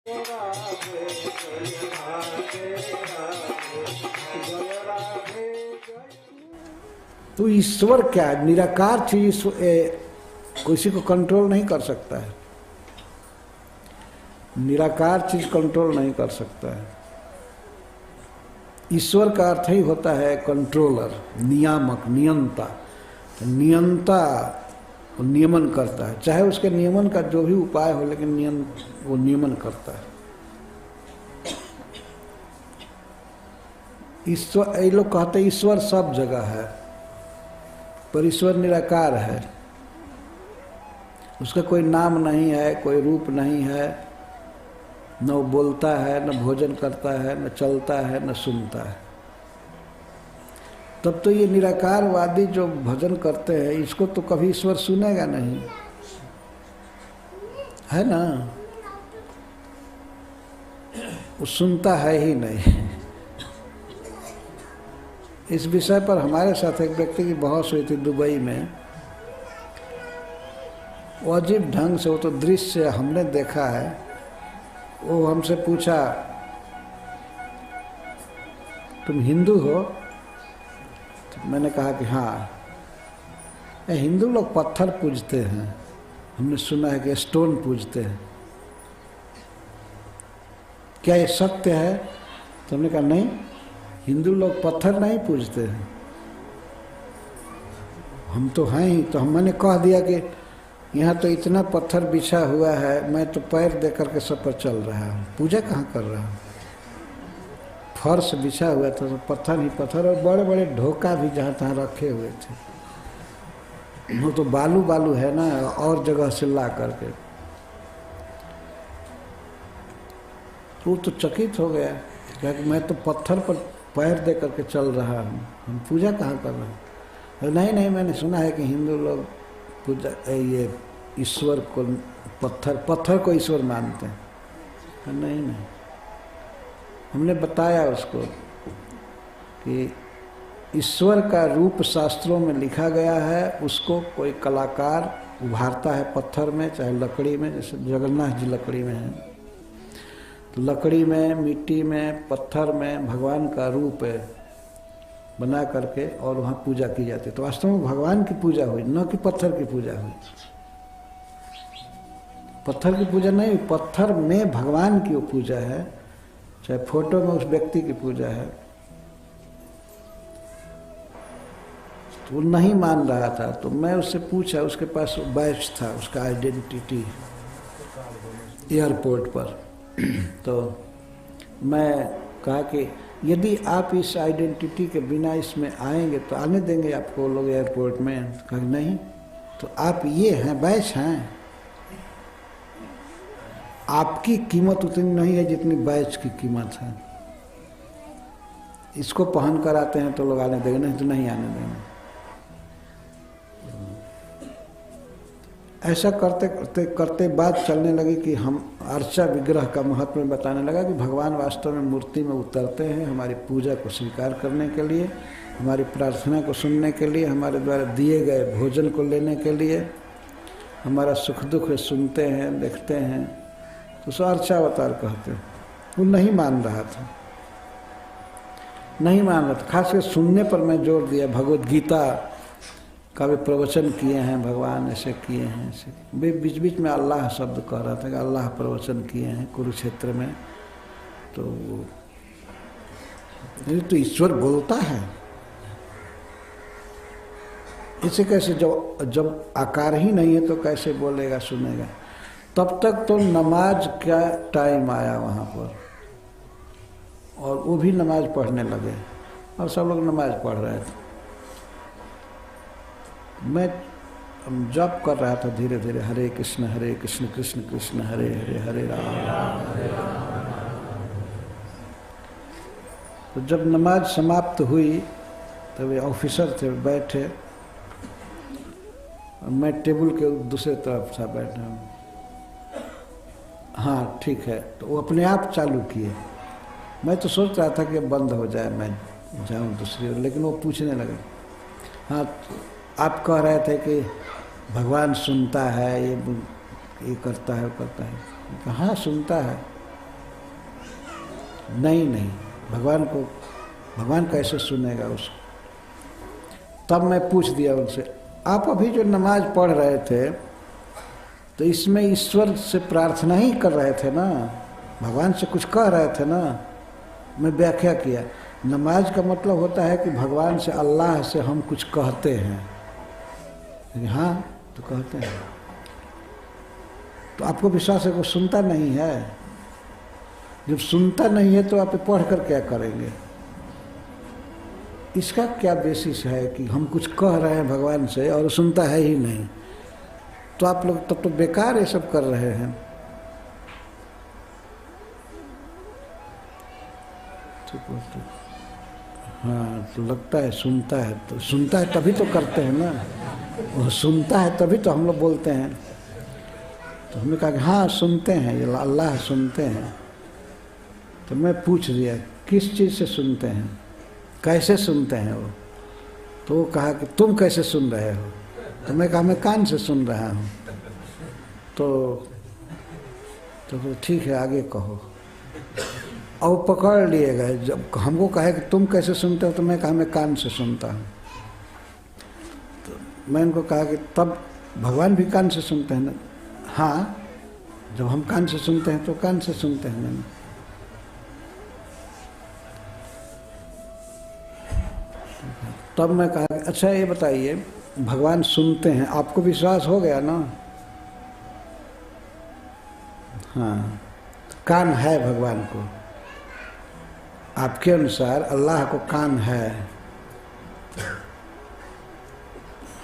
तो ईश्वर क्या है? निराकार चीज किसी को कंट्रोल नहीं कर सकता है। निराकार चीज कंट्रोल नहीं कर सकता है। ईश्वर का अर्थ ही होता है कंट्रोलर, नियामक, नियंता। नियंता नियमन करता है, चाहे उसके नियमन का जो भी उपाय हो, लेकिन वो नियमन करता है। ईश्वर, ये लोग कहते हैं ईश्वर सब जगह है, पर ईश्वर निराकार है। उसका कोई नाम नहीं है, कोई रूप नहीं है, न वो बोलता है, न भोजन करता है, न चलता है, न सुनता है। तब तो ये निराकारवादी जो भजन करते हैं, इसको तो कभी ईश्वर सुनेगा नहीं, है ना? वो सुनता है ही नहीं। इस विषय पर हमारे साथ एक व्यक्ति की बहस हुई थी दुबई में। वो अजीब ढंग से, वो तो दृश्य हमने देखा है। वो हमसे पूछा, तुम हिंदू हो? तो मैंने कहा कि हाँ। हिंदू लोग पत्थर पूजते हैं, हमने सुना है कि स्टोन पूजते हैं, क्या ये सत्य है? तो हमने कहा नहीं, हिंदू लोग पत्थर नहीं पूजते हैं, हम तो हैं ही। तो मैंने कह दिया कि यहाँ तो इतना पत्थर बिछा हुआ है, मैं तो पैर दे करके सब पर चल रहा हूँ, पूजा कहाँ कर रहा हूँ? फर्श बिछा हुआ था तो पत्थर ही पत्थर, और बड़े बड़े ढोका भी जहाँ तहाँ रखे हुए थे। वो तो बालू बालू है ना, और जगह से ला करके। वो तो चकित हो गया, क्योंकि मैं तो पत्थर पर पैर दे करके चल रहा हूँ, हम पूजा कहाँ कर रहे हैं? नहीं नहीं, मैंने सुना है कि हिंदू लोग पूजा, ये ईश्वर को पत्थर को ईश्वर मानते हैं। नहीं नहीं, हमने बताया उसको कि ईश्वर का रूप शास्त्रों में लिखा गया है, उसको कोई कलाकार उभारता है पत्थर में, चाहे लकड़ी में, जैसे जगन्नाथ जी लकड़ी में है, तो लकड़ी में, मिट्टी में, पत्थर में भगवान का रूप बना करके और वहाँ पूजा की जाती है। तो वास्तव में भगवान की पूजा हुई, न कि पत्थर की पूजा हुई। पत्थर की पूजा नहीं, पत्थर में भगवान की वो पूजा है, चाहे फोटो में उस व्यक्ति की पूजा है। तो वो नहीं मान रहा था, तो मैं उससे पूछा, उसके पास बैच था, उसका आइडेंटिटी एयरपोर्ट पर। तो मैं कहा कि यदि आप इस आइडेंटिटी के बिना इसमें आएंगे तो आने देंगे आपको लोग एयरपोर्ट में? कहा नहीं, तो आप ये हैं, बैच हैं, आपकी कीमत उतनी नहीं है जितनी बैच की कीमत है। इसको पहन कर आते हैं तो लोग आने देंगे, नहीं तो नहीं आने देंगे। ऐसा करते करते करते बात चलने लगी कि हम अर्चा विग्रह का महत्व में बताने लगा कि भगवान वास्तव में मूर्ति में उतरते हैं हमारी पूजा को स्वीकार करने के लिए, हमारी प्रार्थना को सुनने के लिए, हमारे द्वारा दिए गए भोजन को लेने के लिए, हमारा सुख दुख सुनते हैं, देखते हैं। तो उसे अर्चावतार कहते हैं। वो नहीं मान रहा था, नहीं मान रहा था। खासकर सुनने पर मैं जोर दिया। भगवद गीता का भी प्रवचन किए हैं भगवान, ऐसे किए हैं, ऐसे। बीच बीच में अल्लाह शब्द कह रहा था कि अल्लाह प्रवचन किए हैं कुरुक्षेत्र में। तो ये तो ईश्वर बोलता है, इसे कैसे, जब आकार ही नहीं है तो कैसे बोलेगा, सुनेगा? तब तक तो नमाज का टाइम आया वहाँ पर, और वो भी नमाज पढ़ने लगे, और सब लोग नमाज पढ़ रहे थे। मैं जप कर रहा था धीरे धीरे, हरे कृष्ण कृष्ण कृष्ण हरे हरे, हरे राम। तो जब नमाज समाप्त हुई तब वे ऑफिसर थे बैठे, मैं टेबल के दूसरे तरफ था बैठा हूँ। हाँ ठीक है, तो वो अपने आप चालू किए। मैं तो सोच रहा था कि बंद हो जाए, मैं जाऊँ दूसरी ओर, लेकिन वो पूछने लगे, हाँ आप कह रहे थे कि भगवान सुनता है, ये करता है, वो करता है। हाँ सुनता है, नहीं नहीं, भगवान कैसे सुनेगा उसको। तब मैं पूछ दिया उनसे, आप अभी जो नमाज पढ़ रहे थे तो इसमें ईश्वर से प्रार्थना ही कर रहे थे ना, भगवान से कुछ कह रहे थे ना। मैं व्याख्या किया, नमाज का मतलब होता है कि भगवान से, अल्लाह से हम कुछ कहते हैं। हाँ तो कहते हैं, तो आपको विश्वास है वो सुनता नहीं है? जब सुनता नहीं है तो आप पढ़ कर क्या करेंगे? इसका क्या बेसिस है कि हम कुछ कह रहे हैं भगवान से और सुनता है ही नहीं? तो आप लोग तब तो बेकार ये सब कर रहे हैं। तो हाँ, तो लगता है सुनता है, तो सुनता है तभी तो करते हैं ना, वो सुनता है तभी तो हम लोग बोलते हैं। तो हमने कहा कि हाँ सुनते हैं, ये अल्लाह सुनते हैं। तो मैं पूछ दिया किस चीज़ से सुनते हैं, कैसे सुनते हैं वो? तो वो कहा कि तुम कैसे सुन रहे हो? तो मैं कहा मैं कान से सुन रहा हूँ। तो ठीक है आगे कहो। और पकड़ लिए गए, जब हमको कहे कि तुम कैसे सुनते हो तो मैं कहा मैं कान से सुनता हूँ। तो मैं उनको कहा कि तब भगवान भी कान से सुनते हैं ना? हाँ, जब हम कान से सुनते हैं तो कान से सुनते हैं। मैंने तब मैं कहा अच्छा ये बताइए, भगवान सुनते हैं, आपको विश्वास हो गया ना? हाँ, कान है भगवान को, आपके अनुसार अल्लाह को कान है।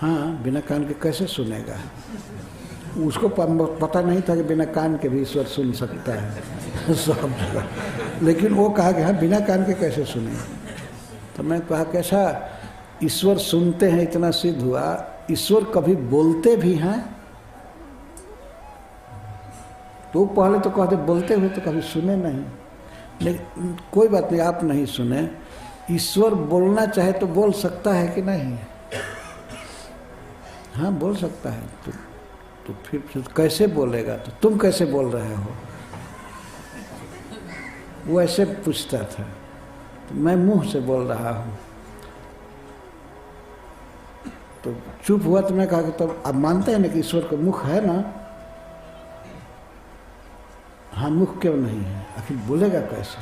हाँ, बिना कान के कैसे सुनेगा? उसको पता नहीं था कि बिना कान के भी ईश्वर सुन सकता है सब जगह। लेकिन वो कहा कि हाँ बिना कान के कैसे सुनेगा? तो मैं कहा कि अच्छा ईश्वर सुनते हैं, इतना सिद्ध हुआ, ईश्वर कभी बोलते भी हैं? तो पहले तो कहते बोलते हुए तो कभी सुने नहीं। लेकिन कोई बात नहीं, आप नहीं सुने, ईश्वर बोलना चाहे तो बोल सकता है कि नहीं? हाँ बोल सकता है। तो फिर कैसे बोलेगा? तो तुम कैसे बोल रहे हो? वो ऐसे पूछता था। तो मैं मुंह से बोल रहा हूँ। तो चुप हुआ। तो मैं कहा कि तब आप मानते हैं ना कि ईश्वर का मुख है ना? हाँ, मुख क्यों नहीं है? आखिर बोलेगा कैसे?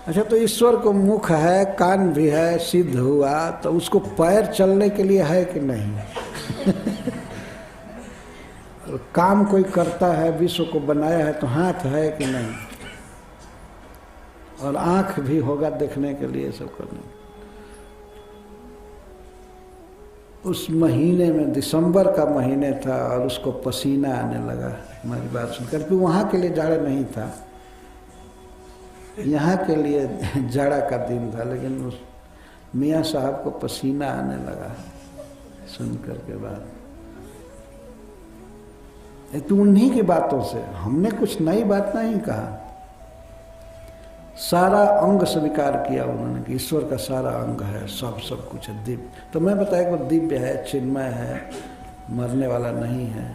अच्छा, तो ईश्वर को मुख है, कान भी है, सिद्ध हुआ, तो उसको पैर चलने के लिए है कि नहीं? काम कोई करता है, विश्व को बनाया है, तो हाथ है कि नहीं? और आंख भी होगा देखने के लिए, सब करने। उस महीने में, दिसंबर का महीने था, और उसको पसीना आने लगा हमारी बात सुनकर। कि वहाँ के लिए जाड़ा नहीं था, यहाँ के लिए जाड़ा का दिन था, लेकिन उस मियाँ साहब को पसीना आने लगा सुनकर के बाद। तो उन्हीं की बातों से, हमने कुछ नई बात नहीं कहा, सारा अंग स्वीकार किया उन्होंने कि ईश्वर का सारा अंग है, सब कुछ है, दिव्य। तो मैं बताया कि दिव्य है, चिन्मय है, मरने वाला नहीं है,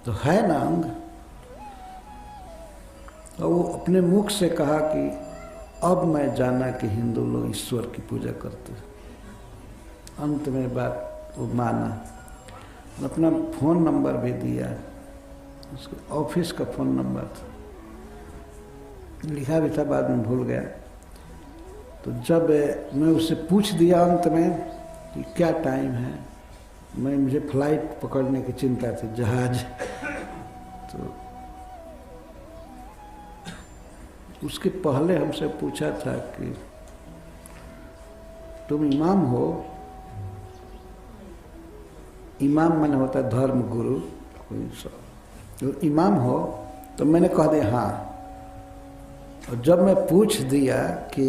तो है ना अंग। और वो अपने मुख से कहा कि अब मैं जाना कि हिंदू लोग ईश्वर की पूजा करते हैं। अंत में बात वो माना, अपना फ़ोन नंबर भी दिया, उसके ऑफिस का फ़ोन नंबर था, लिखा भी था, बाद में भूल गया। तो जब मैं उससे पूछ दिया अंत में कि क्या टाइम है, मुझे फ्लाइट पकड़ने की चिंता थी, जहाज। तो उसके पहले हमसे पूछा था कि तुम इमाम हो? इमाम माने होता है धर्म गुरु, कोई सब। तो इमाम हो? तो मैंने कह दिया हाँ। और जब मैं पूछ दिया कि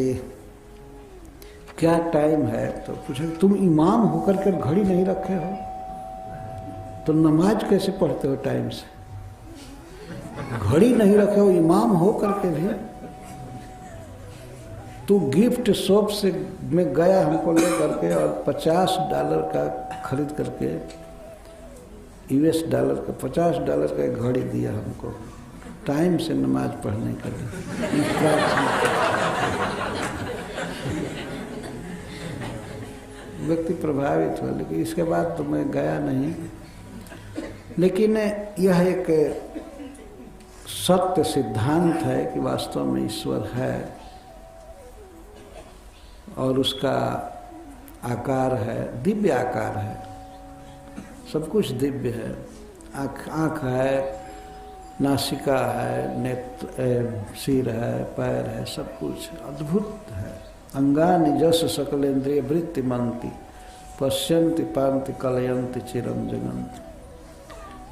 क्या टाइम है, तो पूछा तुम इमाम होकर के घड़ी नहीं रखे हो, तो नमाज कैसे पढ़ते हो टाइम से? घड़ी नहीं रखे हो, इमाम हो करके भी। तो गिफ्ट शॉप से में गया हमको ले करके, और $50 का खरीद करके, US डॉलर का $50 का एक घड़ी दिया हमको। टाइम से नमाज पढ़ने के लिए प्रार्थना। व्यक्ति प्रभावित हुआ, लेकिन इसके बाद तो मैं गया नहीं। लेकिन यह एक सत्य सिद्धांत है कि वास्तव में ईश्वर है और उसका आकार है, दिव्य आकार है, सब कुछ दिव्य है। आँख है, नासिका है, नेत्र, सिर है, पैर है, सब कुछ अद्भुत है। अंगानि जस सकलेन्द्रिय वृत्ति मंति पश्यन्ति पान्ति कलयन्ति चिरं जगन्ति।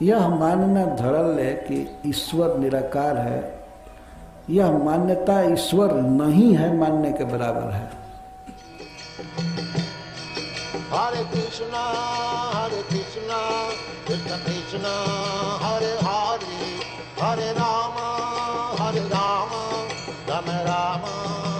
यह मानना धड़ल्य है कि ईश्वर निराकार है, यह मान्यता ईश्वर नहीं है मानने के बराबर है। हरे कृष्णा कृष्ण कृष्ण हरे हरे, हरे राम राम राम